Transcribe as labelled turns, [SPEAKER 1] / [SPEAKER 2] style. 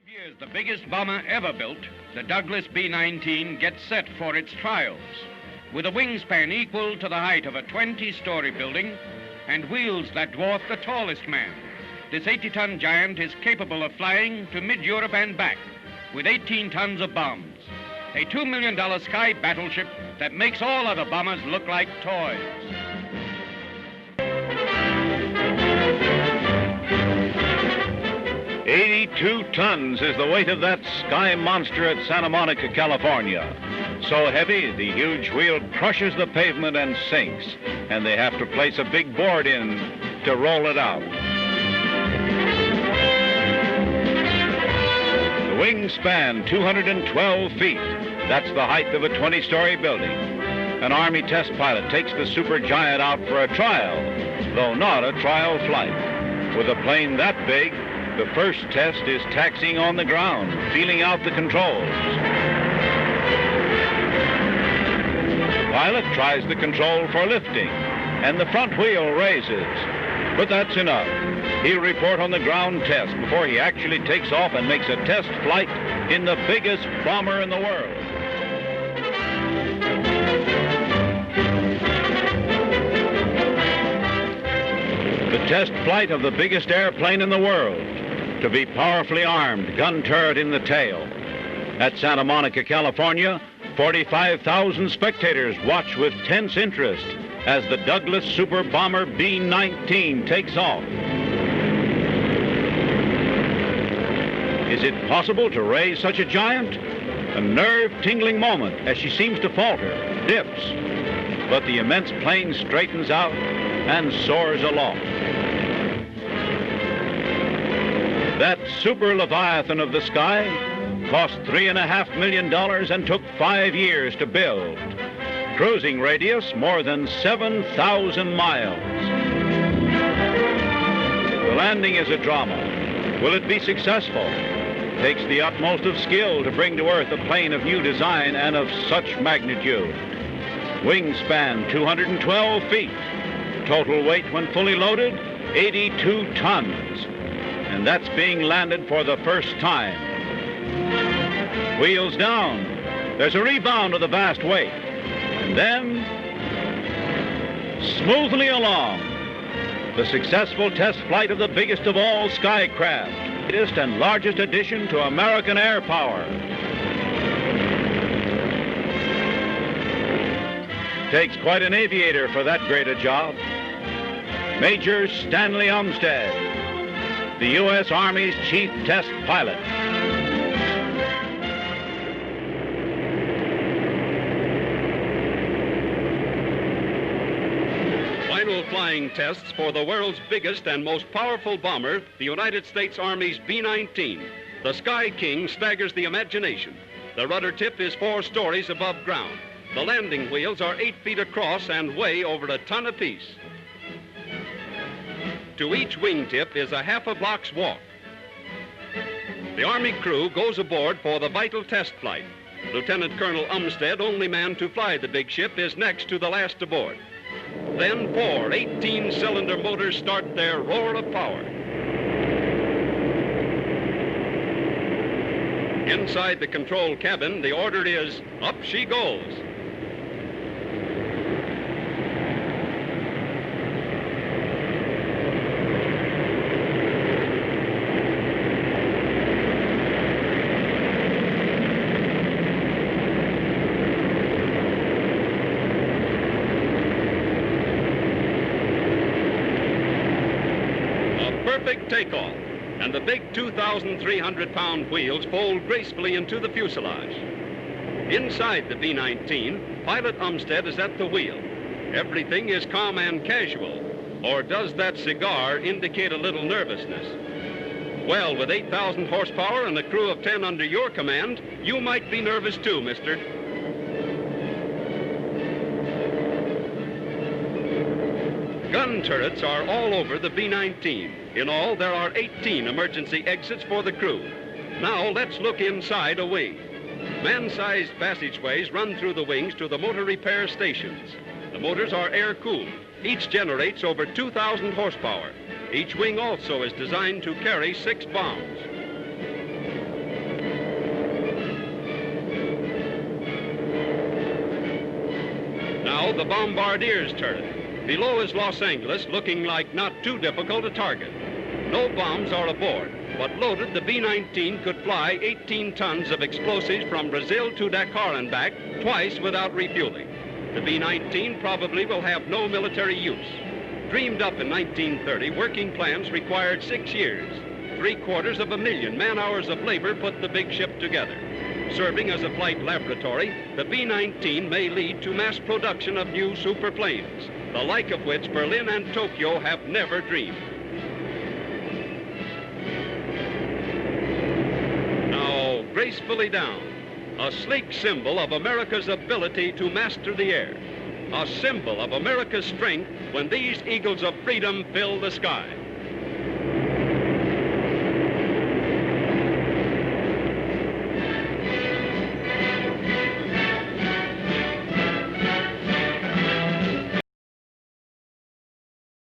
[SPEAKER 1] Years, the biggest bomber ever built, the Douglas B-19 gets set for its trials. With a wingspan equal to the height of a 20-story building and wheels that dwarf the tallest man, this 80-ton giant is capable of flying to mid-Europe and back with 18 tons of bombs. A $2 million sky battleship that makes all other bombers look like toys.
[SPEAKER 2] "82 tons is the weight of that sky monster at Santa Monica, California. So heavy, the huge wheel crushes the pavement and sinks, and they have to place a big board in to roll it out. The wingspan, 212 feet. That's the height of a 20-story building. An Army test pilot takes the supergiant out for a trial, though not a trial flight. With a plane that big, the first test is taxiing on the ground, feeling out the controls. The pilot tries the control for lifting, and the front wheel raises. But that's enough. He'll report on the ground test before he actually takes off and makes a test flight in the biggest bomber in the world. The test flight of the biggest airplane in the world, to be powerfully armed, gun turret in the tail. At Santa Monica, California, 45,000 spectators watch with tense interest as the Douglas super bomber B-19 takes off. Is it possible to raise such a giant? A nerve-tingling moment as she seems to falter, dips, but the immense plane straightens out and soars aloft. That super leviathan of the sky cost $3.5 million and took 5 years to build. Cruising radius more than 7,000 miles. The landing is a drama. Will it be successful? It takes the utmost of skill to bring to Earth a plane of new design and of such magnitude. Wingspan 212 feet. Total weight when fully loaded, 82 tons. And that's being landed for the first time. Wheels down. There's a rebound of the vast weight. And then, smoothly along, the successful test flight of the biggest of all skycraft, latest and largest addition to American air power. Takes quite an aviator for that great a job. Major Stanley Umstead, the U.S. Army's chief test pilot.
[SPEAKER 3] Final flying tests for the world's biggest and most powerful bomber, the United States Army's B-19. The Sky King staggers the imagination. The rudder tip is 4 stories above ground. The landing wheels are 8 feet across and weigh over a ton apiece. To each wingtip is a half a block's walk. The Army crew goes aboard for the vital test flight. Lieutenant Colonel Umstead, only man to fly the big ship, is next to the last aboard. Then 4 18-cylinder motors start their roar of power. Inside the control cabin, the order is, up she goes. Perfect takeoff, and the big 2,300-pound wheels fold gracefully into the fuselage. Inside the B-19, Pilot Umstead is at the wheel. Everything is calm and casual. Or does that cigar indicate a little nervousness? Well, with 8,000 horsepower and a crew of 10 under your command, you might be nervous too, mister. Gun turrets are all over the B-19. In all, there are 18 emergency exits for the crew. Now, let's look inside a wing. Man-sized passageways run through the wings to the motor repair stations. The motors are air-cooled. Each generates over 2,000 horsepower. Each wing also is designed to carry 6 bombs. of the bombardier's turret. Below is Los Angeles, looking like not too difficult a target. No bombs are aboard, but loaded, the B-19 could fly 18 tons of explosives from Brazil to Dakar and back twice without refueling. The B-19 probably will have no military use. Dreamed up in 1930, working plans required 6 years. 750,000 man-hours of labor put the big ship together. Serving as a flight laboratory, the B-19 may lead to mass production of new superplanes, the like of which Berlin and Tokyo have never dreamed. Now, gracefully down, a sleek symbol of America's ability to master the air, a symbol of America's strength when these eagles of freedom fill the sky.